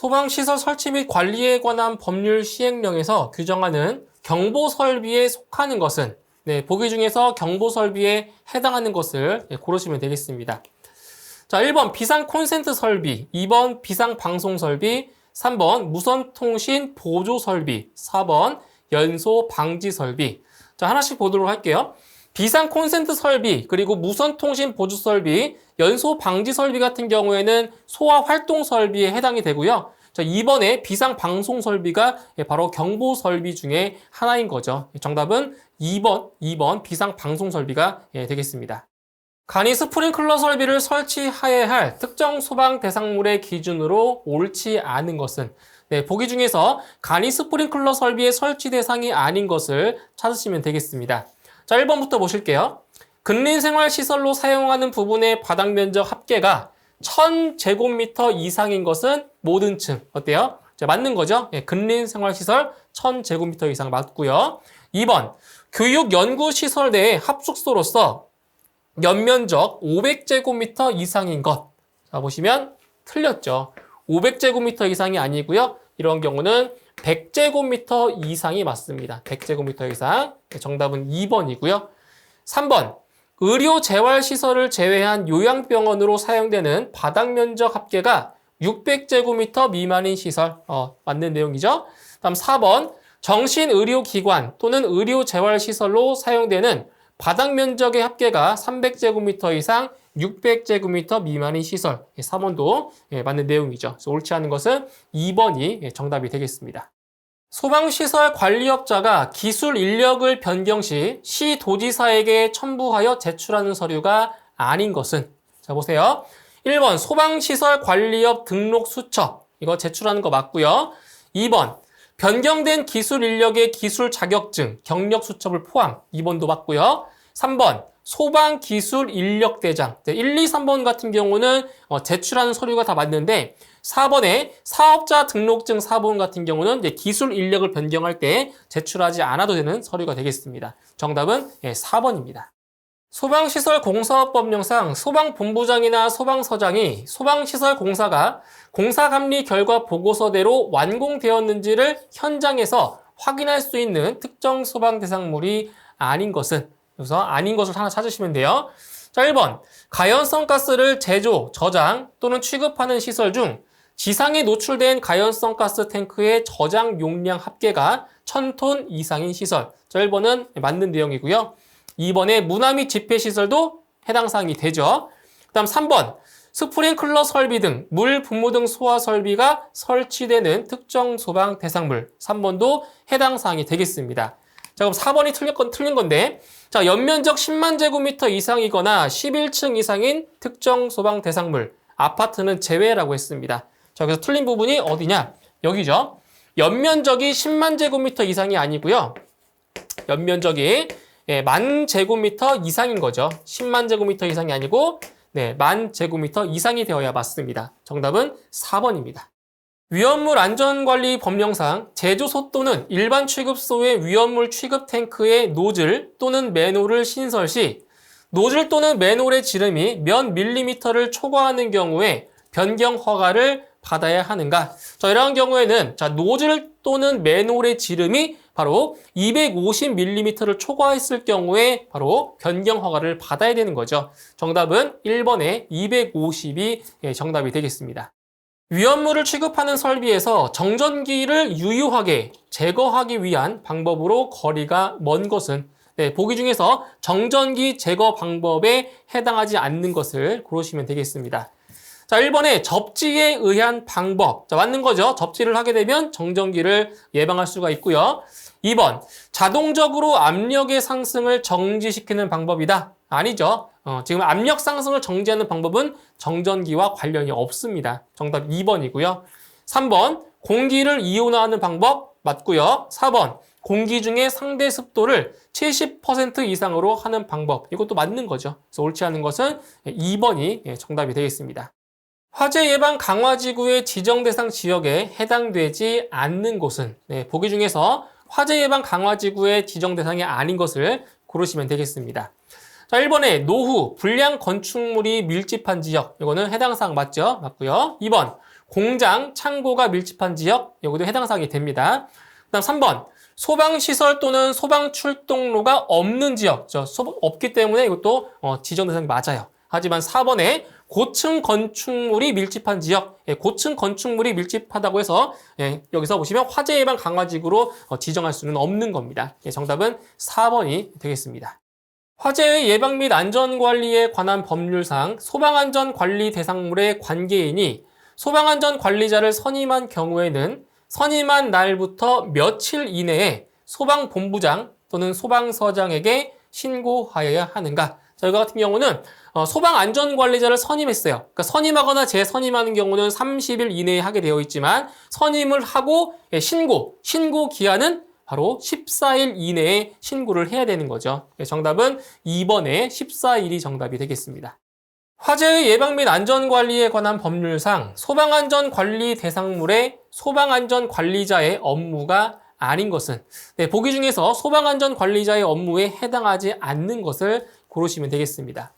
소방시설 설치 및 관리에 관한 법률 시행령에서 규정하는 경보설비에 속하는 것은 보기 중에서 경보설비에 해당하는 것을 고르시면 되겠습니다. 자, 1번 비상 콘센트 설비, 2번 비상 방송 설비, 3번 무선 통신 보조 설비, 4번 연소 방지 설비. 자, 하나씩 보도록 할게요. 비상 콘센트 설비, 그리고 무선 통신 보조 설비, 연소 방지 설비 같은 경우에는 소화 활동 설비에 해당이 되고요. 자, 2번에 비상 방송 설비가 바로 경보 설비 중에 하나인 거죠. 정답은 2번 비상 방송 설비가 되겠습니다. 간이 스프링클러 설비를 설치해야 할 특정 소방 대상물의 기준으로 옳지 않은 것은 보기 중에서 간이 스프링클러 설비의 설치 대상이 아닌 것을 찾으시면 되겠습니다. 자, 1번부터 보실게요. 근린생활시설로 사용하는 부분의 바닥 면적 합계가 1000제곱미터 이상인 것은 모든 층. 어때요? 자, 맞는 거죠? 근린생활시설 1000제곱미터 이상 맞고요. 2번, 교육연구시설 내의 합숙소로서 연면적 500제곱미터 이상인 것. 자, 보시면 틀렸죠. 500제곱미터 이상이 아니고요. 이런 경우는 100제곱미터 이상이 맞습니다. 100제곱미터 이상. 정답은 2번이고요. 3번, 의료재활시설을 제외한 요양병원으로 사용되는 바닥 면적 합계가 600제곱미터 미만인 시설. 맞는 내용이죠. 다음 4번, 정신의료기관 또는 의료재활시설로 사용되는 바닥 면적의 합계가 300제곱미터 이상 600제곱미터 미만인 시설. 3번도 맞는 내용이죠. 그래서 옳지 않은 것은 2번이 정답이 되겠습니다. 소방시설 관리업자가 기술 인력을 변경 시 시도지사에게 첨부하여 제출하는 서류가 아닌 것은, 자 보세요. 1번 소방시설 관리업 등록 수첩, 이거 제출하는 거 맞고요. 2번 변경된 기술 인력의 기술 자격증, 경력 수첩을 포함, 2번도 맞고요. 3번 소방기술 인력대장, 1, 2, 3번 같은 경우는 제출하는 서류가 다 맞는데 4번에 사업자 등록증 4번 같은 경우는 기술 인력을 변경할 때 제출하지 않아도 되는 서류가 되겠습니다. 정답은 4번입니다. 소방시설 공사업법령상 소방본부장이나 소방서장이 소방시설 공사가 공사감리 결과 보고서대로 완공되었는지를 현장에서 확인할 수 있는 특정 소방 대상물이 아닌 것은, 그래서 아닌 것을 하나 찾으시면 돼요. 자, 1번 가연성 가스를 제조, 저장 또는 취급하는 시설 중 지상에 노출된 가연성 가스 탱크의 저장 용량 합계가 1000톤 이상인 시설. 자, 1번은 맞는 내용이고요. 2번에 문화 및 집회시설도 해당 사항이 되죠. 그 다음 3번 스프링클러 설비 등 물 분무 등 소화 설비가 설치되는 특정 소방 대상물. 3번도 해당 사항이 되겠습니다. 자, 그럼 4번이 틀린 건데, 자, 연면적 10만 제곱미터 이상이거나 11층 이상인 특정 소방 대상물, 아파트는 제외라고 했습니다. 자, 그래서 틀린 부분이 어디냐? 여기죠. 연면적이 10만 제곱미터 이상이 아니고요. 연면적이 10,000제곱미터 이상인 거죠. 10만 제곱미터 이상이 아니고 10,000제곱미터 이상이 되어야 맞습니다. 정답은 4번입니다. 위험물 안전관리 법령상 제조소 또는 일반 취급소의 위험물 취급 탱크의 노즐 또는 맨홀을 신설 시 노즐 또는 맨홀의 지름이 몇 밀리미터를 초과하는 경우에 변경 허가를 받아야 하는가? 자, 이러한 경우에는 노즐 또는 맨홀의 지름이 바로 250mm를 초과했을 경우에 바로 변경 허가를 받아야 되는 거죠. 정답은 1번에 250이 정답이 되겠습니다. 위험물을 취급하는 설비에서 정전기를 유효하게 제거하기 위한 방법으로 거리가 먼 것은, 보기 중에서 정전기 제거 방법에 해당하지 않는 것을 고르시면 되겠습니다. 자, 1번에 접지에 의한 방법. 자, 맞는 거죠. 접지를 하게 되면 정전기를 예방할 수가 있고요. 2번, 자동적으로 압력의 상승을 정지시키는 방법이다. 아니죠. 지금 압력 상승을 정지하는 방법은 정전기와 관련이 없습니다. 정답 2번이고요. 3번, 공기를 이온화하는 방법 맞고요. 4번, 공기 중에 상대 습도를 70% 이상으로 하는 방법. 이것도 맞는 거죠. 그래서 옳지 않은 것은 2번이 정답이 되겠습니다. 화재 예방 강화지구의 지정 대상 지역에 해당되지 않는 곳은, 보기 중에서 화재 예방 강화지구의 지정 대상이 아닌 것을 고르시면 되겠습니다. 자, 1번에 노후, 불량 건축물이 밀집한 지역. 이거는 해당 사항 맞죠? 맞고요. 2번, 공장, 창고가 밀집한 지역, 여기도 해당 사항이 됩니다. 그다음 3번, 소방시설 또는 소방출동로가 없는 지역, 없기 때문에 이것도 지정 대상이 맞아요. 하지만 4번에 고층 건축물이 밀집한 지역, 고층 건축물이 밀집하다고 해서 여기서 보시면 화재 예방 강화지구로 지정할 수는 없는 겁니다. 정답은 4번이 되겠습니다. 화재의 예방 및 안전관리에 관한 법률상 소방안전관리 대상물의 관계인이 소방안전관리자를 선임한 경우에는 선임한 날부터 며칠 이내에 소방본부장 또는 소방서장에게 신고하여야 하는가? 자, 이거 같은 경우는 소방안전관리자를 선임했어요. 그러니까 선임하거나 재선임하는 경우는 30일 이내에 하게 되어 있지만 선임을 하고 신고 기한은 바로 14일 이내에 신고를 해야 되는 거죠. 정답은 2번에 14일이 정답이 되겠습니다. 화재의 예방 및 안전관리에 관한 법률상 소방안전관리 대상물의 소방안전관리자의 업무가 아닌 것은 보기 중에서 소방안전관리자의 업무에 해당하지 않는 것을 고르시면 되겠습니다.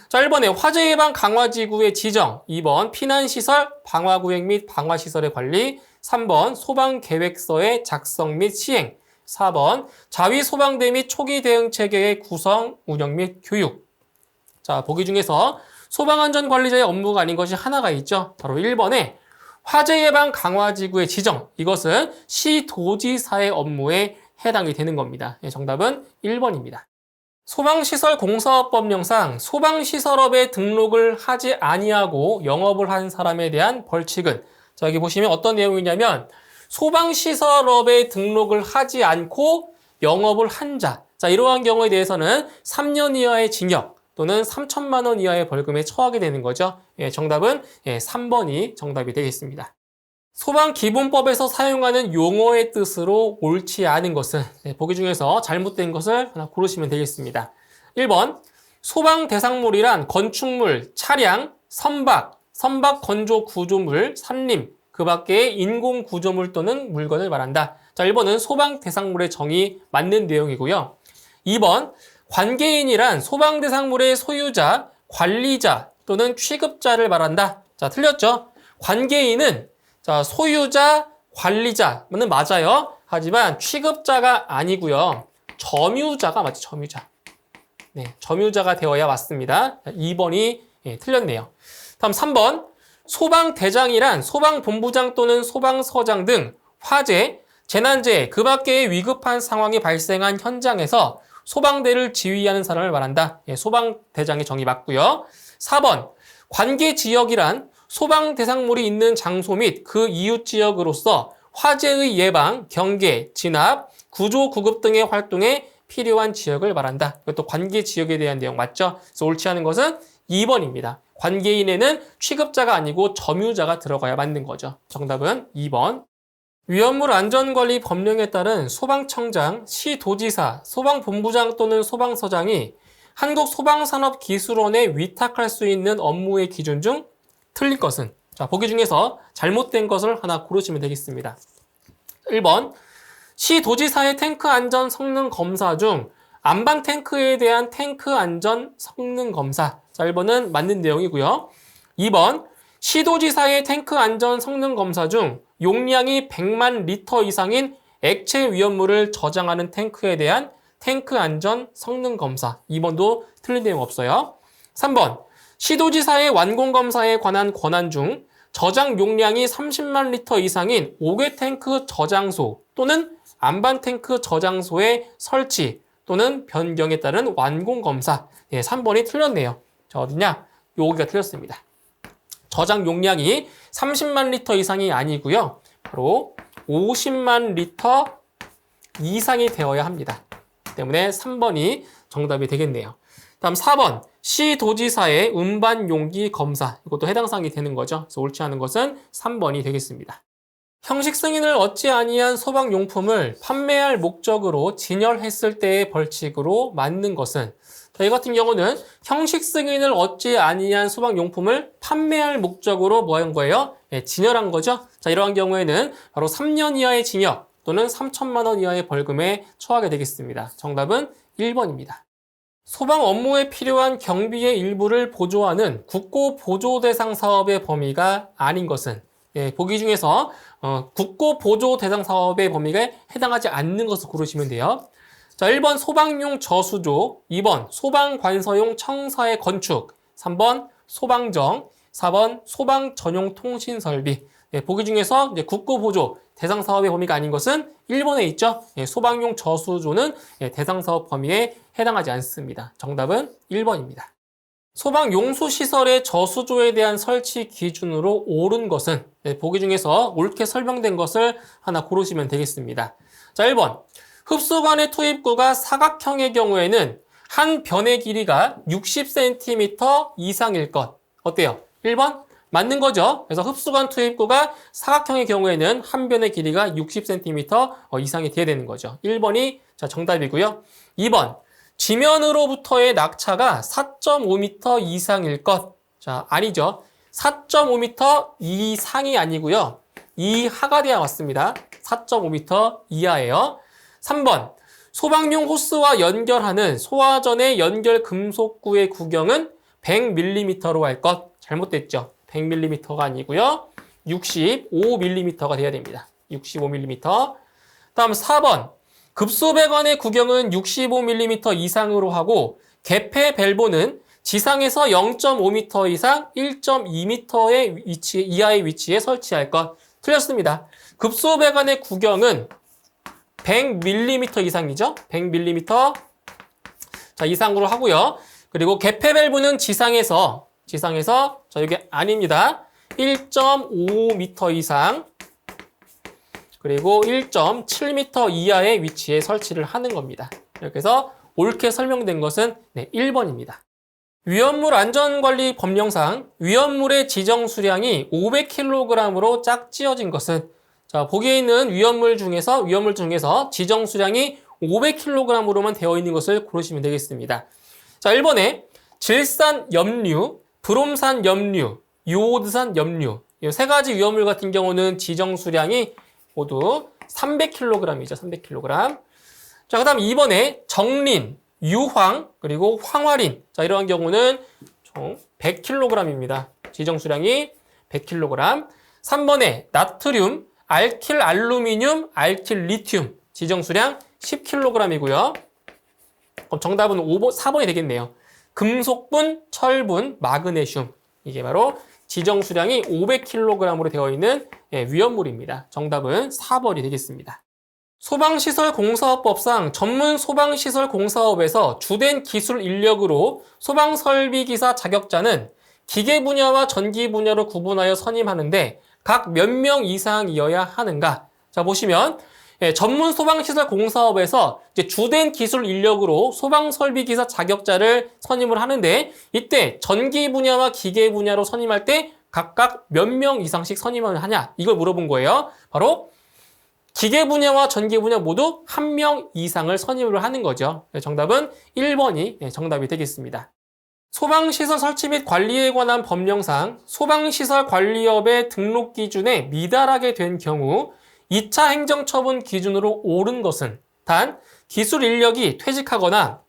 자, 1번에 화재 예방 강화지구의 지정, 2번 피난시설, 방화구역 및 방화시설의 관리, 3번 소방계획서의 작성 및 시행, 4번 자위소방대 및 초기 대응 체계의 구성, 운영 및 교육. 자, 보기 중에서 소방안전관리자의 업무가 아닌 것이 하나가 있죠. 바로 1번에 화재 예방 강화지구의 지정, 이것은 시도지사의 업무에 해당이 되는 겁니다. 정답은 1번입니다. 소방시설 공사업법령상 소방시설업에 등록을 하지 아니하고 영업을 한 사람에 대한 벌칙은, 자, 여기 보시면 어떤 내용이냐면 소방시설업에 등록을 하지 않고 영업을 한 자, 자, 이러한 경우에 대해서는 3년 이하의 징역 또는 3천만 원 이하의 벌금에 처하게 되는 거죠. 정답은 3번이 정답이 되겠습니다. 소방기본법에서 사용하는 용어의 뜻으로 옳지 않은 것은, 보기 중에서 잘못된 것을 하나 고르시면 되겠습니다. 1번, 소방 대상물이란 건축물, 차량, 선박 건조 구조물, 산림, 그 밖의 인공 구조물 또는 물건을 말한다. 자, 1번은 소방 대상물의 정의 맞는 내용이고요. 2번, 관계인이란 소방 대상물의 소유자, 관리자 또는 취급자를 말한다. 자, 틀렸죠? 관계인은 소유자, 관리자는 맞아요. 하지만 취급자가 아니고요. 점유자가 맞죠, 점유자. 네, 점유자가 되어야 맞습니다. 2번이 틀렸네요. 다음 3번. 소방대장이란 소방본부장 또는 소방서장 등 화재, 재난재해, 그 밖의 위급한 상황이 발생한 현장에서 소방대를 지휘하는 사람을 말한다. 소방대장의 정의 맞고요. 4번. 관계지역이란 소방 대상물이 있는 장소 및 그 이웃 지역으로서 화재의 예방, 경계, 진압, 구조, 구급 등의 활동에 필요한 지역을 말한다. 이것도 관계 지역에 대한 내용 맞죠? 그래서 옳지 않은 것은 2번입니다. 관계인에는 취급자가 아니고 점유자가 들어가야 맞는 거죠. 정답은 2번. 위험물 안전관리 법령에 따른 소방청장, 시도지사, 소방본부장 또는 소방서장이 한국소방산업기술원에 위탁할 수 있는 업무의 기준 중 틀린 것은, 자, 보기 중에서 잘못된 것을 하나 고르시면 되겠습니다. 1번, 시도지사의 탱크 안전 성능 검사 중 안방 탱크에 대한 탱크 안전 성능 검사. 자, 1번은 맞는 내용이고요. 2번, 시도지사의 탱크 안전 성능 검사 중 용량이 100만 리터 이상인 액체 위험물을 저장하는 탱크에 대한 탱크 안전 성능 검사. 2번도 틀린 내용 없어요. 3번, 시도지사의 완공검사에 관한 권한 중 저장 용량이 30만 리터 이상인 5개 탱크 저장소 또는 안반 탱크 저장소의 설치 또는 변경에 따른 완공검사. 3번이 틀렸네요. 자, 어디냐? 여기가 틀렸습니다. 저장 용량이 30만 리터 이상이 아니고요. 바로 50만 리터 이상이 되어야 합니다. 때문에 3번이 정답이 되겠네요. 다음 4번, 시도지사의 운반 용기 검사. 이것도 해당 사항이 되는 거죠. 그래서 옳지 않은 것은 3번이 되겠습니다. 형식 승인을 얻지 아니한 소방용품을 판매할 목적으로 진열했을 때의 벌칙으로 맞는 것은, 이 같은 경우는 형식 승인을 얻지 아니한 소방용품을 판매할 목적으로 뭐 한 거예요? 진열한 거죠. 자, 이러한 경우에는 바로 3년 이하의 징역 또는 3천만 원 이하의 벌금에 처하게 되겠습니다. 정답은 1번입니다. 소방 업무에 필요한 경비의 일부를 보조하는 국고 보조 대상 사업의 범위가 아닌 것은, 보기 중에서 국고 보조 대상 사업의 범위에 해당하지 않는 것을 고르시면 돼요. 자, 1번 소방용 저수조, 2번 소방관서용 청사의 건축, 3번 소방정, 4번 소방 전용 통신 설비. 보기 중에서 이제 국고 보조 대상 사업의 범위가 아닌 것은 1번에 있죠. 소방용 저수조는 대상 사업 범위에 해당하지 않습니다. 정답은 1번입니다. 소방 용수 시설의 저수조에 대한 설치 기준으로 옳은 것은 보기 중에서 옳게 설명된 것을 하나 고르시면 되겠습니다. 자, 1번. 흡수관의 투입구가 사각형의 경우에는 한 변의 길이가 60cm 이상일 것. 어때요? 1번? 맞는 거죠. 그래서 흡수관 투입구가 사각형의 경우에는 한 변의 길이가 60cm 이상이 돼야 되는 거죠. 1번이 정답이고요. 2번. 지면으로부터의 낙차가 4.5m 이상일 것. 자, 아니죠. 4.5m 이상이 아니고요. 이하가 돼야 맞습니다. 4.5m 이하예요. 3번. 소방용 호스와 연결하는 소화전의 연결 금속구의 구경은 100mm로 할 것. 잘못됐죠. 100mm가 아니고요. 65mm가 돼야 됩니다. 65mm. 다음 4번. 급소배관의 구경은 65mm 이상으로 하고 개폐 밸브는 지상에서 0.5m 이상 1.2m의 이하의 위치에 설치할 것. 틀렸습니다. 급소배관의 구경은 100mm 이상이죠. 100mm 이상으로 하고요. 그리고 개폐 밸브는 지상에서 여기 아닙니다. 1.5m 이상 그리고 1.7m 이하의 위치에 설치를 하는 겁니다. 이렇게 해서 옳게 설명된 것은 1번입니다. 위험물 안전관리 법령상 위험물의 지정 수량이 500kg으로 짝지어진 것은 자, 보기에 있는 위험물 중에서 지정 수량이 500kg으로만 되어 있는 것을 고르시면 되겠습니다. 자, 1번에 질산 염류, 브롬산 염류, 요오드산 염류 이 세 가지 위험물 같은 경우는 지정 수량이 모두 300kg이죠. 300kg. 자, 그 다음 2번에 정린, 유황, 그리고 황화린. 자, 이러한 경우는 총 100kg입니다. 지정 수량이 100kg. 3번에 나트륨, 알킬 알루미늄, 알킬 리튬. 지정 수량 10kg이고요. 그럼 정답은 4번이 되겠네요. 금속분, 철분, 마그네슘. 이게 바로 지정 수량이 500kg으로 되어 있는 위험물입니다. 정답은 4번이 되겠습니다. 소방시설공사업법상 전문 소방시설공사업에서 주된 기술 인력으로 소방설비기사 자격자는 기계 분야와 전기 분야로 구분하여 선임하는데 각 몇 명 이상이어야 하는가? 자, 보시면 전문 소방시설 공사업에서 이제 주된 기술 인력으로 소방설비기사 자격자를 선임을 하는데 이때 전기 분야와 기계 분야로 선임할 때 각각 몇 명 이상씩 선임을 하냐 이걸 물어본 거예요. 바로 기계 분야와 전기 분야 모두 1명 이상을 선임을 하는 거죠. 정답은 1번이 정답이 되겠습니다. 소방시설 설치 및 관리에 관한 법령상 소방시설 관리업의 등록 기준에 미달하게 된 경우 2차 행정처분 기준으로 옳은 것은 단 기술 인력이 퇴직하거나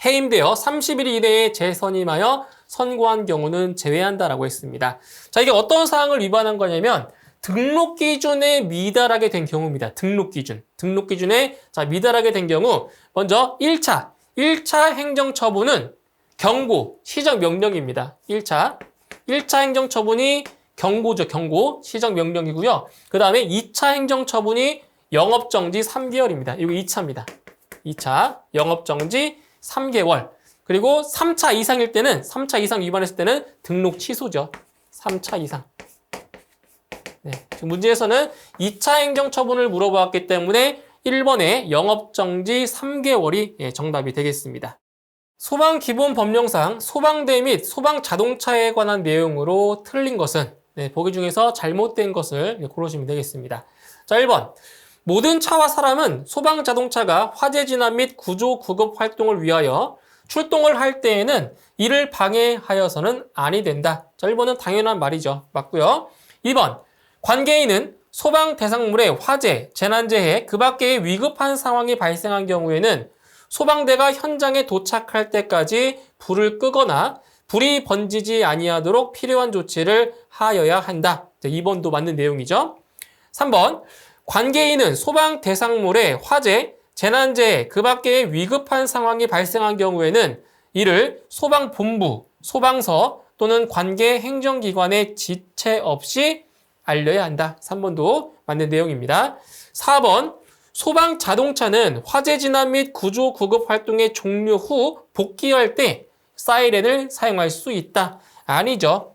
해임되어 30일 이내에 재선임하여 선고한 경우는 제외한다라고 했습니다. 자, 이게 어떤 사항을 위반한 거냐면 등록 기준에 미달하게 된 경우입니다. 등록 기준에 미달하게 된 경우 먼저 1차 행정처분은 경고, 시정명령입니다. 1차 행정처분이 경고죠. 경고, 시정명령이고요. 그 다음에 2차 행정처분이 영업정지 3개월입니다. 이거 2차입니다. 2차 영업정지 3개월. 그리고 3차 이상일 때는 3차 이상 위반했을 때는 등록 취소죠. 3차 이상. 지금 문제에서는 2차 행정처분을 물어보았기 때문에 1번에 영업정지 3개월이 정답이 되겠습니다. 소방기본법령상 소방대 및 소방자동차에 관한 내용으로 틀린 것은 보기 중에서 잘못된 것을 고르시면 되겠습니다. 자, 1번. 모든 차와 사람은 소방자동차가 화재 진압 및 구조 구급 활동을 위하여 출동을 할 때에는 이를 방해하여서는 아니 된다. 자, 1번은 당연한 말이죠. 맞고요. 2번. 관계인은 소방 대상물의 화재, 재난재해, 그 밖의 위급한 상황이 발생한 경우에는 소방대가 현장에 도착할 때까지 불을 끄거나 불이 번지지 아니하도록 필요한 조치를 하여야 한다. 2번도 맞는 내용이죠. 3번, 관계인은 소방 대상물의 화재, 재난재해, 그 밖의 위급한 상황이 발생한 경우에는 이를 소방본부, 소방서 또는 관계 행정기관에 지체 없이 알려야 한다. 3번도 맞는 내용입니다. 4번, 소방 자동차는 화재 진압 및 구조 구급 활동의 종료 후 복귀할 때 사이렌을 사용할 수 있다. 아니죠.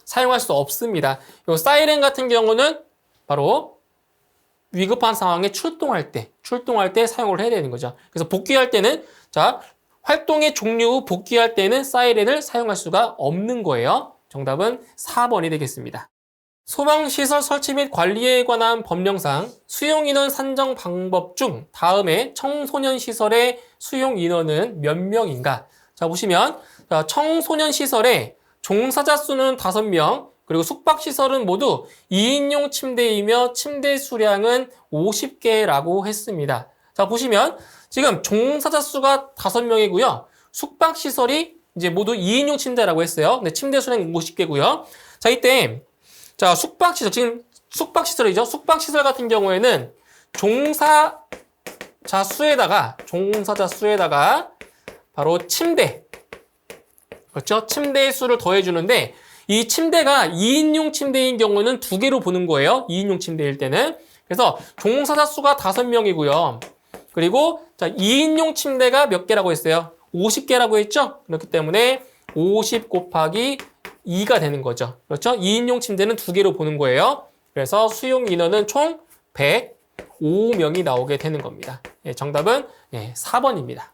사용할 수 없습니다. 이 사이렌 같은 경우는 바로 위급한 상황에 출동할 때 사용을 해야 되는 거죠. 그래서 복귀할 때는, 자, 활동의 종료 후 복귀할 때는 사이렌을 사용할 수가 없는 거예요. 정답은 4번이 되겠습니다. 소방시설 설치 및 관리에 관한 법령상 수용인원 산정 방법 중 다음에 청소년 시설의 수용 인원은 몇 명인가? 자, 보시면 청소년 시설에 종사자 수는 5명, 그리고 숙박시설은 모두 2인용 침대이며 침대 수량은 50개라고 했습니다. 자, 보시면 지금 종사자 수가 5명이고요. 숙박시설이 이제 모두 2인용 침대라고 했어요. 근데 침대 수량 50개고요. 자, 이때 자, 숙박시설, 지금 숙박시설이죠. 숙박시설 같은 경우에는 종사자 수에다가 바로 침대, 그렇죠? 침대의 수를 더해주는데 이 침대가 2인용 침대인 경우는 2개로 보는 거예요. 2인용 침대일 때는. 그래서 종사자 수가 5명이고요. 그리고 자, 2인용 침대가 몇 개라고 했어요? 50개라고 했죠? 그렇기 때문에 50 곱하기 2가 되는 거죠. 그렇죠? 2인용 침대는 2개로 보는 거예요. 그래서 수용 인원은 총 105명이 나오게 되는 겁니다. 예, 정답은 4번입니다.